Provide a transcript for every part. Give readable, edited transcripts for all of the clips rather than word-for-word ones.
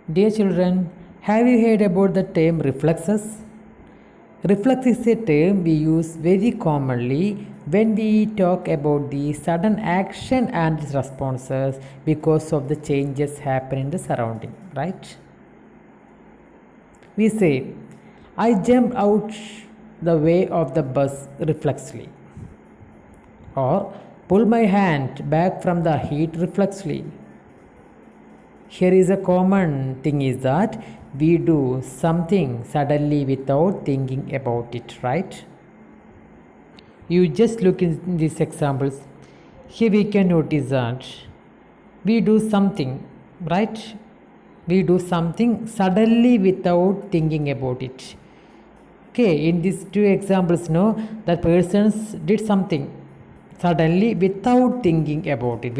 Dear children, have you heard about the term reflexes? Reflex is a term we use very commonly when we talk about the sudden action and its responses because of the changes happen in the surrounding, right? We say, I jumped out the way of the bus reflexly, or pull my hand back from the heat reflexly. Here is a common thing is that we do something suddenly without thinking about it, right? You just look in these examples. Here we can notice that we do something, right? We do something suddenly without thinking about it. Okay, in these two examples, no, the persons did something suddenly without thinking about it,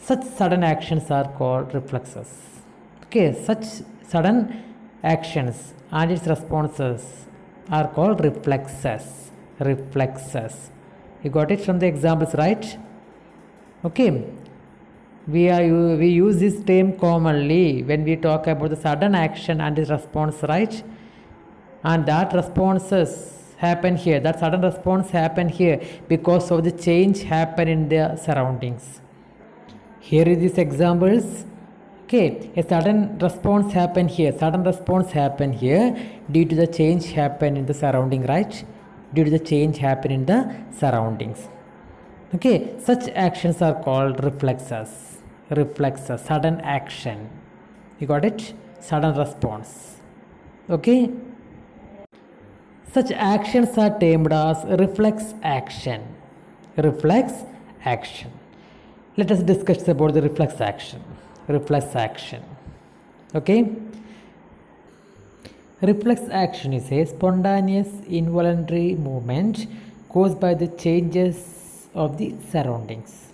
Such sudden actions are called reflexes. Okay, such sudden actions and its responses are called reflexes. You got it from the examples, right? Okay, we use this term commonly when we talk about the sudden action and its response, right? And that sudden response happen here because of the change happen in the surroundings. Here is these examples. Okay, a sudden response happen here due to the change happen in the surrounding, right? Due to the change happen in the surroundings. Okay, such actions are called reflexes, sudden action. You got it? Sudden response. Okay, such actions are termed as reflex action. Let us discuss about the reflex action. Okay, reflex action is a spontaneous involuntary movement caused by the changes of the surroundings.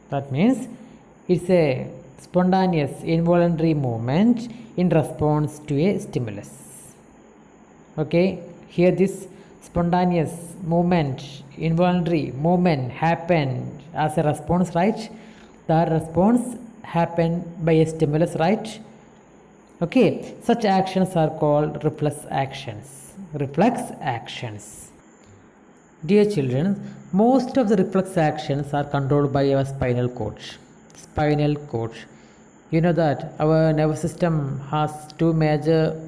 That means it's a spontaneous involuntary movement in response to a stimulus. Okay, here this spontaneous movement, involuntary movement happened as a response, right? The response happened by a stimulus, right? Okay, such actions are called reflex actions. Dear children, most of the reflex actions are controlled by our spinal cord. You know that our nervous system has two major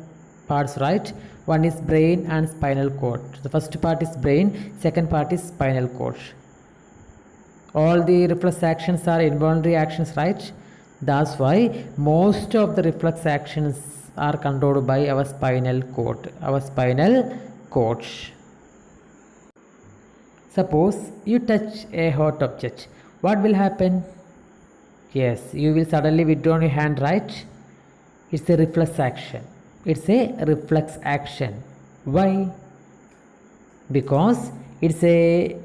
parts, right? One is brain and spinal cord. The first part is brain, second part is spinal cord. All the reflex actions are involuntary actions, right? That's why most of the reflex actions are controlled by our spinal cord. Suppose you touch a hot object. What will happen? Yes, you will suddenly withdraw your hand, right? It's a reflex action. Why? Because it's a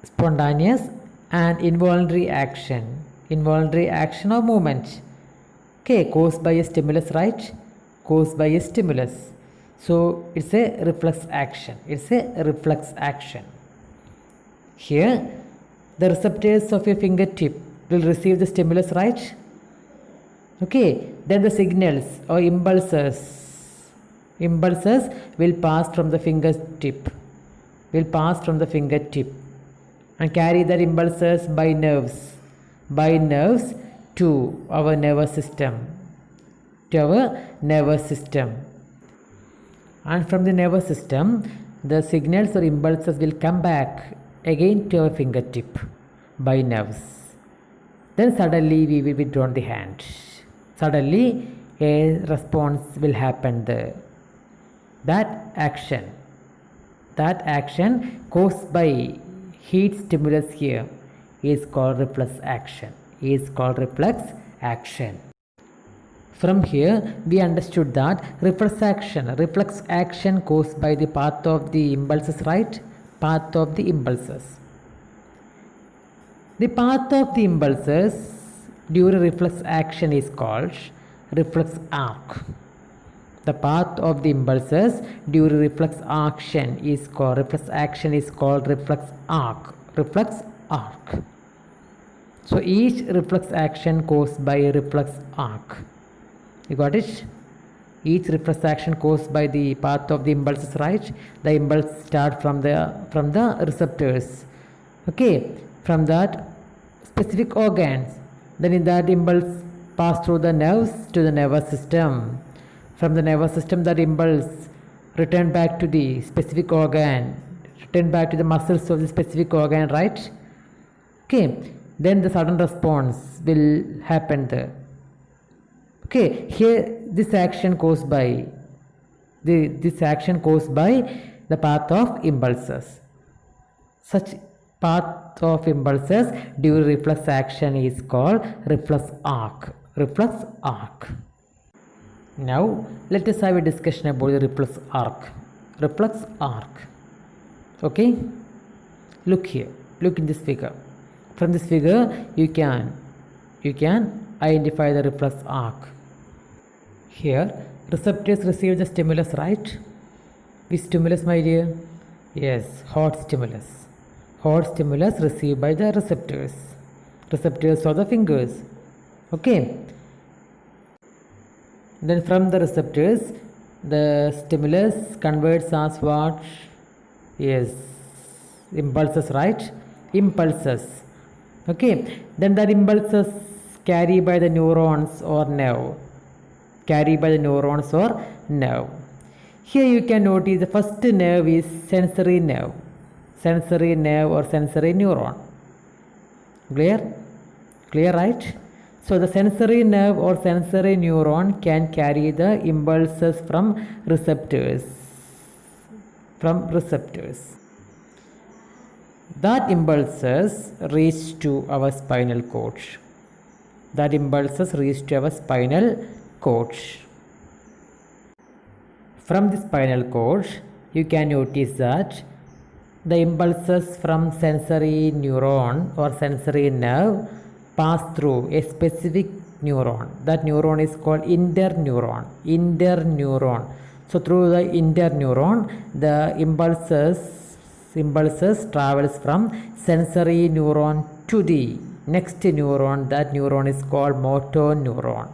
spontaneous and involuntary action or movement. Okay, caused by a stimulus, right? So it's a reflex action. Here, the receptors of your fingertip will receive the stimulus, right? Okay, then the signals or impulses will pass from the fingertip and carry the impulses by nerves to our nervous system. And from the nervous system, the signals or impulses will come back again to our fingertip by nerves. Then suddenly we will withdraw the hand. Suddenly a response will happen there. That action caused by heat stimulus here is called reflex action. From here we understood that reflex action caused by the path of the impulses, right? The path of the impulses during reflex action is called reflex arc. The path of the impulses during reflex action is called reflex arc. So each reflex action caused by a reflex arc. You got it? Each reflex action caused by the path of the impulses, right? The impulse start from the receptors. Okay, from that specific organs. Then in that impulse pass through the nerves to the nervous system. From the nervous system, that impulse return back to the specific organ, return back to the muscles of the specific organ, right? Okay, then the sudden response will happen there. Okay, here this action caused by the path of impulses. Such path of impulses during reflex action is called reflex arc. Reflex arc. Now let us have a discussion about the reflex arc. Reflex arc. Okay, look here. Look in this figure. From this figure, you can identify the reflex arc. Here, receptors receive the stimulus, right? Which stimulus, my dear? Yes, hot stimulus. Hot stimulus received by the receptors. Receptors are the fingers. Okay. Then from the receptors, the stimulus converts as what? Yes, impulses, right? Impulses. Okay. Then that impulses carried by the neurons or nerve. Carried by the neurons or nerve. Here you can notice the first nerve is sensory nerve. Sensory nerve or sensory neuron. Clear? Clear, right? So the sensory nerve or sensory neuron can carry the impulses from receptors. That impulses reach to our spinal cord. From the spinal cord, you can notice that the impulses from sensory neuron or sensory nerve pass through a specific neuron. That neuron is called interneuron. So through the interneuron, the impulses travels from sensory neuron to the next neuron. That neuron is called motor neuron.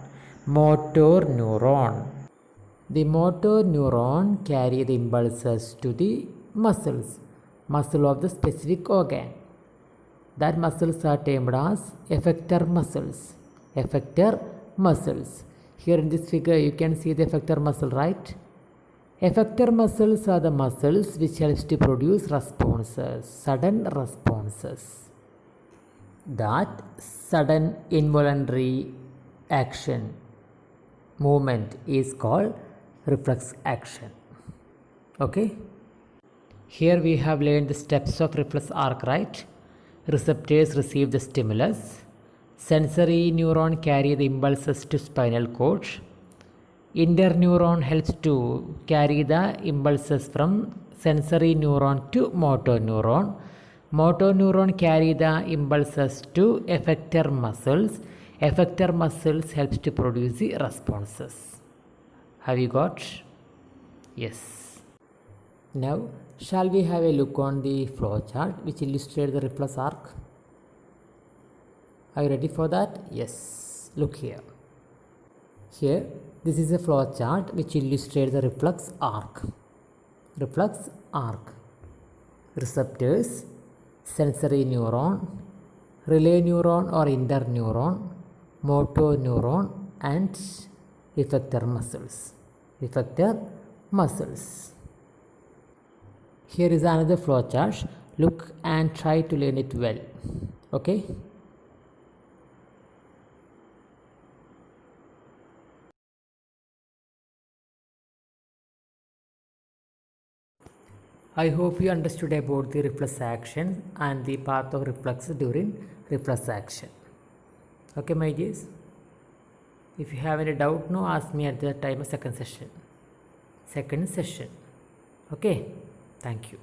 The motor neuron carry the impulses to the muscle of the specific organ. That muscles are termed as effector muscles. Here in this figure you can see the effector muscle, right? Effector muscles are the muscles which helps to produce responses, sudden responses. That sudden involuntary action movement is called reflex action. Okay, here we have learned the steps of reflex arc, right? Receptors receive the stimulus. Sensory neuron carry the impulses to spinal cord. Interneuron helps to carry the impulses from sensory neuron to motor neuron. Motor neuron carry the impulses to effector muscles. Effector muscles helps to produce the responses. Have you got? Yes. Now, shall we have a look on the flow chart which illustrates the reflex arc? Are you ready for that? Yes. Look here. Here, this is a flow chart which illustrates the reflex arc. Reflex arc. Receptors, sensory neuron, relay neuron or interneuron, motor neuron, and effector muscles. Here is another flow chart. Look and try to learn it well. Okay. I hope you understood about the reflex action and the path of reflex during reflex action. Okay, my dears. If you have any doubt, no, ask me at the time of second session. Okay, thank you.